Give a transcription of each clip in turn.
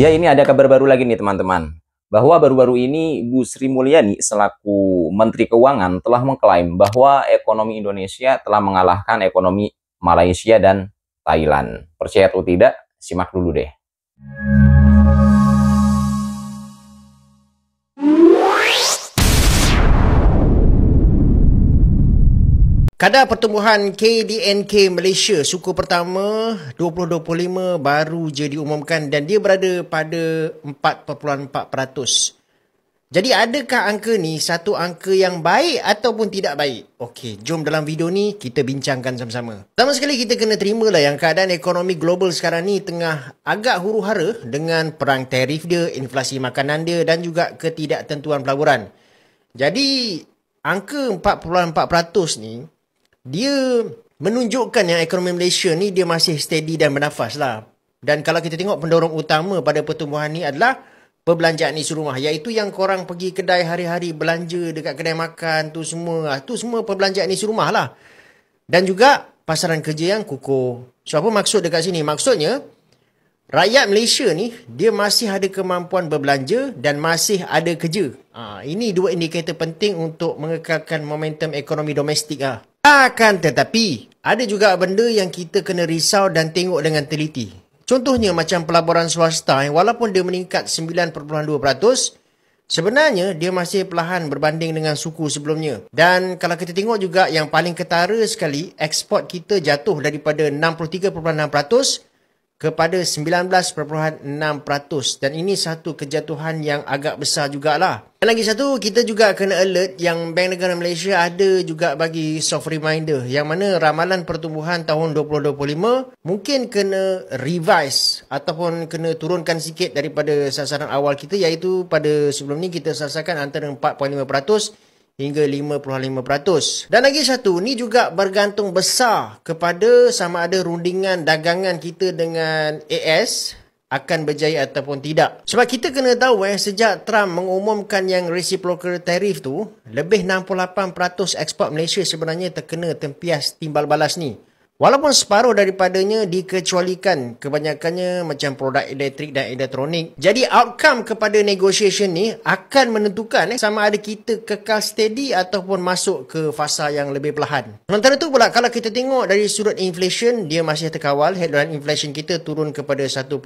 Ya, ini ada kabar baru lagi nih teman-teman. Bahwa baru-baru ini Bu Sri Mulyani selaku Menteri Keuangan telah mengklaim bahwa ekonomi Indonesia telah mengalahkan ekonomi Malaysia dan Thailand. Percaya atau tidak, simak dulu deh. Kadar pertumbuhan KDNK Malaysia suku pertama 2025 baru je diumumkan dan dia berada pada 4.4%. Jadi adakah angka ni satu angka yang baik ataupun tidak baik? Okey, jom dalam video ni kita bincangkan sama-sama. Pertama sekali kita kena terimalah yang keadaan ekonomi global sekarang ni tengah agak huru-hara dengan perang tarif dia, inflasi makanan dia dan juga ketidaktentuan pelaburan. Jadi angka 4.4% ni dia menunjukkan yang ekonomi Malaysia ni dia masih steady dan bernafas lah. Dan kalau kita tengok pendorong utama pada pertumbuhan ni adalah perbelanjaan isi rumah. Iaitu yang korang pergi kedai hari-hari belanja dekat kedai makan tu semua. Tu semua perbelanjaan isi rumah lah. Dan juga pasaran kerja yang kukuh. So apa maksud dekat sini? Maksudnya rakyat Malaysia ni dia masih ada kemampuan berbelanja dan masih ada kerja. Ini dua indikator penting untuk mengekalkan momentum ekonomi domestik lah. Akan tetapi, ada juga benda yang kita kena risau dan tengok dengan teliti. Contohnya macam pelaburan swasta walaupun dia meningkat 9.2%, sebenarnya dia masih perlahan berbanding dengan suku sebelumnya. Dan kalau kita tengok juga yang paling ketara sekali, ekspor kita jatuh daripada 63.6% kepada 19.6%. Dan ini satu kejatuhan yang agak besar jugalah. Dan lagi satu, kita juga kena alert yang Bank Negara Malaysia ada juga bagi soft reminder yang mana ramalan pertumbuhan tahun 2025 mungkin kena revise ataupun kena turunkan sikit daripada sasaran awal kita, iaitu pada sebelum ni kita sasarkan antara 4.5% hingga 5.5%. Dan lagi satu, ni juga bergantung besar kepada sama ada rundingan dagangan kita dengan AS akan berjaya ataupun tidak. Sebab kita kena tahu sejak Trump mengumumkan yang reciprocal tariff tu, lebih 68% ekspor Malaysia sebenarnya terkena tempias timbal balas ni. Walaupun separuh daripadanya dikecualikan, kebanyakannya macam produk elektrik dan elektronik. Jadi outcome kepada negotiation ni akan menentukan sama ada kita kekal steady ataupun masuk ke fasa yang lebih perlahan. Sementara tu pula kalau kita tengok dari sudut inflation, dia masih terkawal. Headline inflation kita turun kepada 1.5%,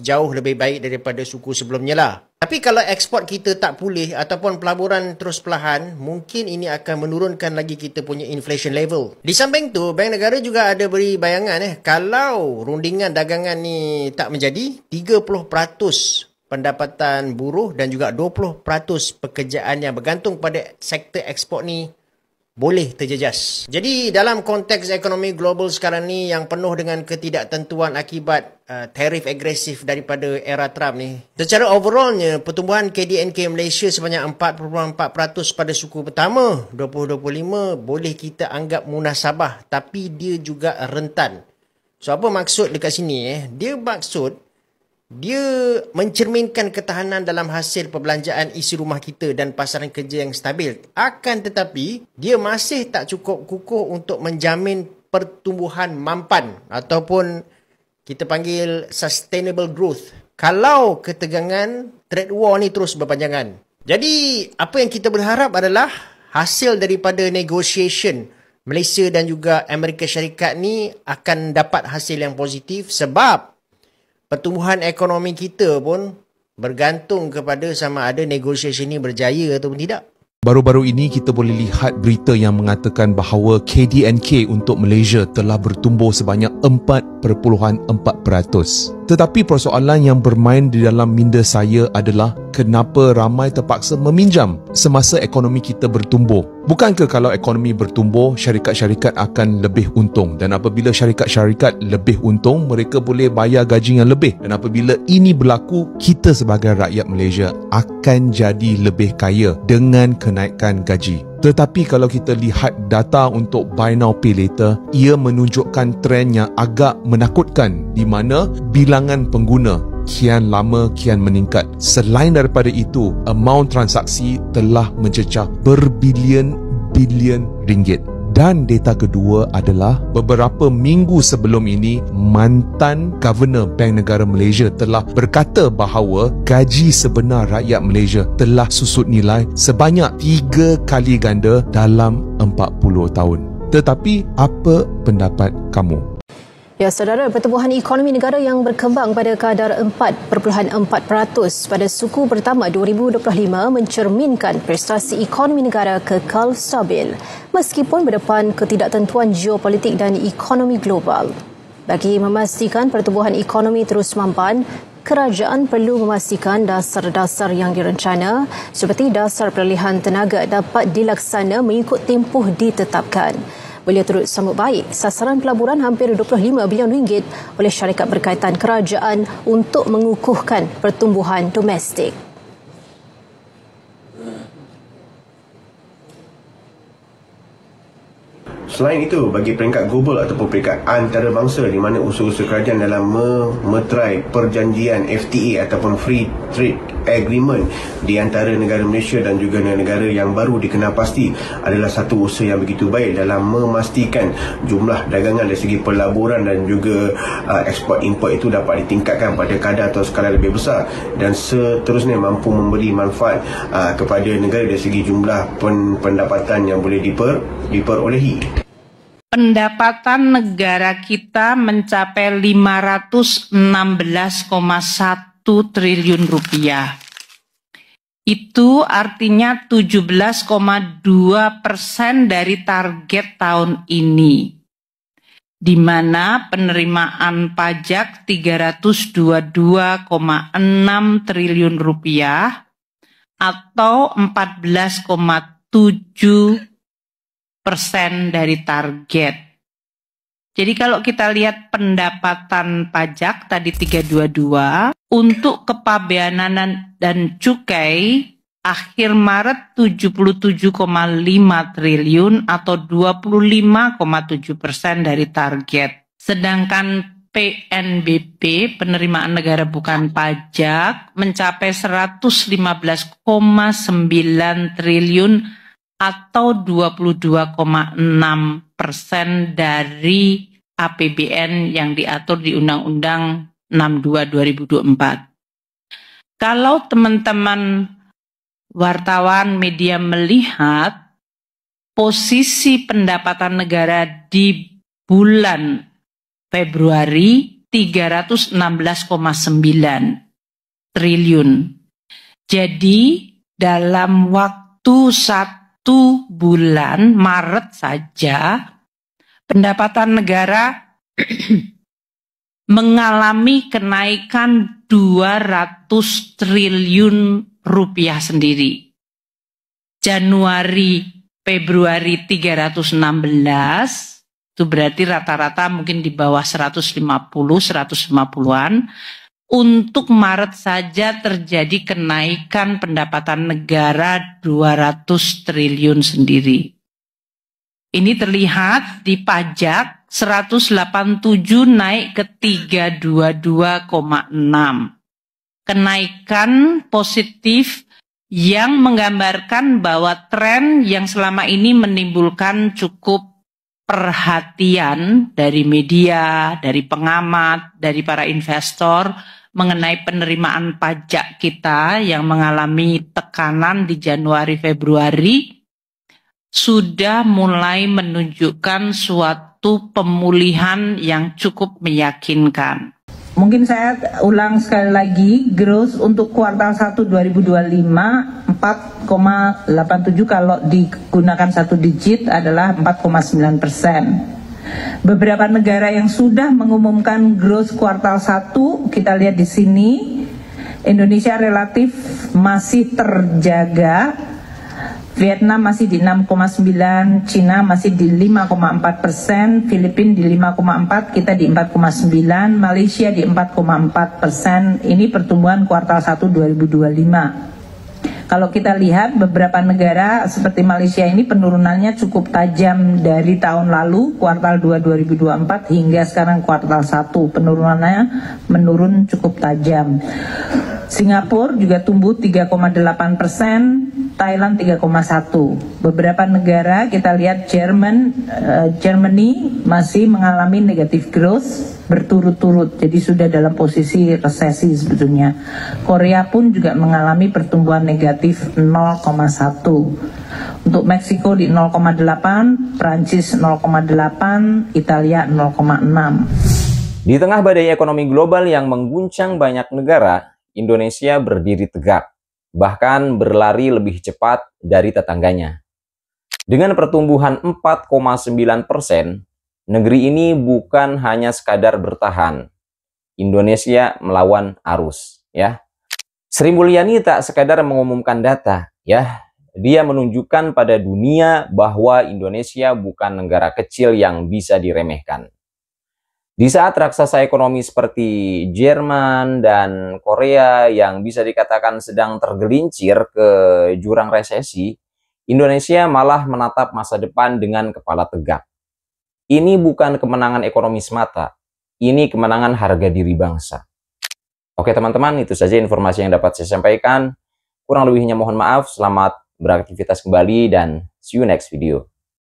jauh lebih baik daripada suku sebelumnya lah. Tapi kalau ekspor kita tak pulih ataupun pelaburan terus perlahan, mungkin ini akan menurunkan lagi kita punya inflation level. Di samping tu, Bank Negara juga ada beri bayangan kalau rundingan dagangan ni tak menjadi, 30% pendapatan buruh dan juga 20% pekerjaan yang bergantung pada sektor ekspor ni boleh terjejas. Jadi dalam konteks ekonomi global sekarang ni yang penuh dengan ketidaktentuan akibat tarif agresif daripada era Trump ni, secara overallnya pertumbuhan KDNK Malaysia sebanyak 4.4% pada suku pertama 2025 boleh kita anggap munasabah, tapi dia juga rentan. So apa maksud dekat sini? Dia mencerminkan ketahanan dalam hasil perbelanjaan isi rumah kita dan pasaran kerja yang stabil. Akan tetapi, dia masih tak cukup kukuh untuk menjamin pertumbuhan mampan ataupun kita panggil sustainable growth kalau ketegangan trade war ni terus berpanjangan. Jadi, apa yang kita berharap adalah hasil daripada negotiation Malaysia dan juga Amerika Syarikat ni akan dapat hasil yang positif sebab pertumbuhan ekonomi kita pun bergantung kepada sama ada negotiation ni berjaya ataupun tidak. Baru-baru ini kita boleh lihat berita yang mengatakan bahawa KDNK untuk Malaysia telah bertumbuh sebanyak 4.4%. Tetapi persoalan yang bermain di dalam minda saya adalah kenapa ramai terpaksa meminjam semasa ekonomi kita bertumbuh. Bukankah kalau ekonomi bertumbuh, syarikat-syarikat akan lebih untung? Dan apabila syarikat-syarikat lebih untung, mereka boleh bayar gaji yang lebih. Dan apabila ini berlaku, kita sebagai rakyat Malaysia akan jadi lebih kaya dengan kenaikan gaji. Tetapi kalau kita lihat data untuk Buy Now Pay Later, ia menunjukkan trend yang agak menakutkan di mana bilangan pengguna kian lama kian meningkat. Selain daripada itu, amount transaksi telah mencecah berbilion-bilion ringgit. Dan data kedua adalah beberapa minggu sebelum ini mantan Governor Bank Negara Malaysia telah berkata bahawa gaji sebenar rakyat Malaysia telah susut nilai sebanyak 3 kali ganda dalam 40 tahun. Tetapi apa pendapat kamu? Ya, saudara, pertumbuhan ekonomi negara yang berkembang pada kadar 4.4% pada suku pertama 2025 mencerminkan prestasi ekonomi negara kekal stabil meskipun berdepan ketidaktentuan geopolitik dan ekonomi global. Bagi memastikan pertumbuhan ekonomi terus mampan, kerajaan perlu memastikan dasar-dasar yang direncana seperti dasar peralihan tenaga dapat dilaksana mengikut tempoh ditetapkan. Beliau turut sambut baik sasaran pelaburan hampir 25 bilion ringgit oleh syarikat berkaitan kerajaan untuk mengukuhkan pertumbuhan domestik. Selain itu, bagi peringkat global ataupun peringkat antarabangsa di mana usaha-usaha kerajaan dalam memeterai perjanjian FTA ataupun Free Trade Agreement di antara negara Malaysia dan juga negara yang baru dikenal pasti adalah satu usaha yang begitu baik dalam memastikan jumlah dagangan dari segi pelaburan dan juga ekspor-import itu dapat ditingkatkan pada kadar atau skala lebih besar dan seterusnya mampu memberi manfaat kepada negara dari segi jumlah pendapatan yang boleh diperolehi. Pendapatan negara kita mencapai 516,1 triliun rupiah. Itu artinya 17,2% dari target tahun ini, di mana penerimaan pajak 322,6 triliun rupiah atau 14,7% dari target. Jadi kalau kita lihat pendapatan pajak tadi 322, untuk kepabeanan dan cukai akhir Maret 77,5 triliun atau 25,7% dari target. Sedangkan PNBP, penerimaan negara bukan pajak, mencapai 115,9 triliun atau 22,6% dari APBN yang diatur di Undang-Undang 62/2024. Kalau teman-teman wartawan media melihat posisi pendapatan negara di bulan Februari 316,9 triliun. Jadi dalam waktu 1 bulan, Maret saja, pendapatan negara mengalami kenaikan 200 triliun rupiah sendiri. Januari, Februari 316, itu berarti rata-rata mungkin di bawah 150-150-an. Untuk Maret saja terjadi kenaikan pendapatan negara 200 triliun sendiri. Ini terlihat di pajak 187 naik ke 322,6. Kenaikan positif yang menggambarkan bahwa tren yang selama ini menimbulkan cukup perhatian dari media, dari pengamat, dari para investor mengenai penerimaan pajak kita yang mengalami tekanan di Januari-Februari sudah mulai menunjukkan suatu pemulihan yang cukup meyakinkan. Mungkin saya ulang sekali lagi, growth untuk kuartal 1 2025 4,87, kalau digunakan satu digit adalah 4,9%. Beberapa negara yang sudah mengumumkan growth kuartal 1, kita lihat di sini, Indonesia relatif masih terjaga, Vietnam masih di 6,9, Cina masih di 5,4%, Filipina di 5,4, kita di 4,9, Malaysia di 4,4%. Ini pertumbuhan kuartal 1 2025. Kalau kita lihat beberapa negara seperti Malaysia ini penurunannya cukup tajam dari tahun lalu, kuartal 2 2024 hingga sekarang kuartal 1, penurunannya menurun cukup tajam. Singapura juga tumbuh 3,8%, Thailand 3,1. Beberapa negara kita lihat Germany masih mengalami negative growth berturut-turut, jadi sudah dalam posisi resesi sebetulnya. Korea pun juga mengalami pertumbuhan negatif 0,1. Untuk Meksiko di 0,8, Prancis 0,8, Italia 0,6. Di tengah badai ekonomi global yang mengguncang banyak negara, Indonesia berdiri tegak, bahkan berlari lebih cepat dari tetangganya. Dengan pertumbuhan 4,9%, negeri ini bukan hanya sekadar bertahan. Indonesia melawan arus, ya. Sri Mulyani tak sekadar mengumumkan data, ya. Dia menunjukkan pada dunia bahwa Indonesia bukan negara kecil yang bisa diremehkan. Di saat raksasa ekonomi seperti Jerman dan Korea yang bisa dikatakan sedang tergelincir ke jurang resesi, Indonesia malah menatap masa depan dengan kepala tegak. Ini bukan kemenangan ekonomi semata, ini kemenangan harga diri bangsa. Oke teman-teman, itu saja informasi yang dapat saya sampaikan. Kurang lebihnya mohon maaf, selamat beraktivitas kembali dan see you next video.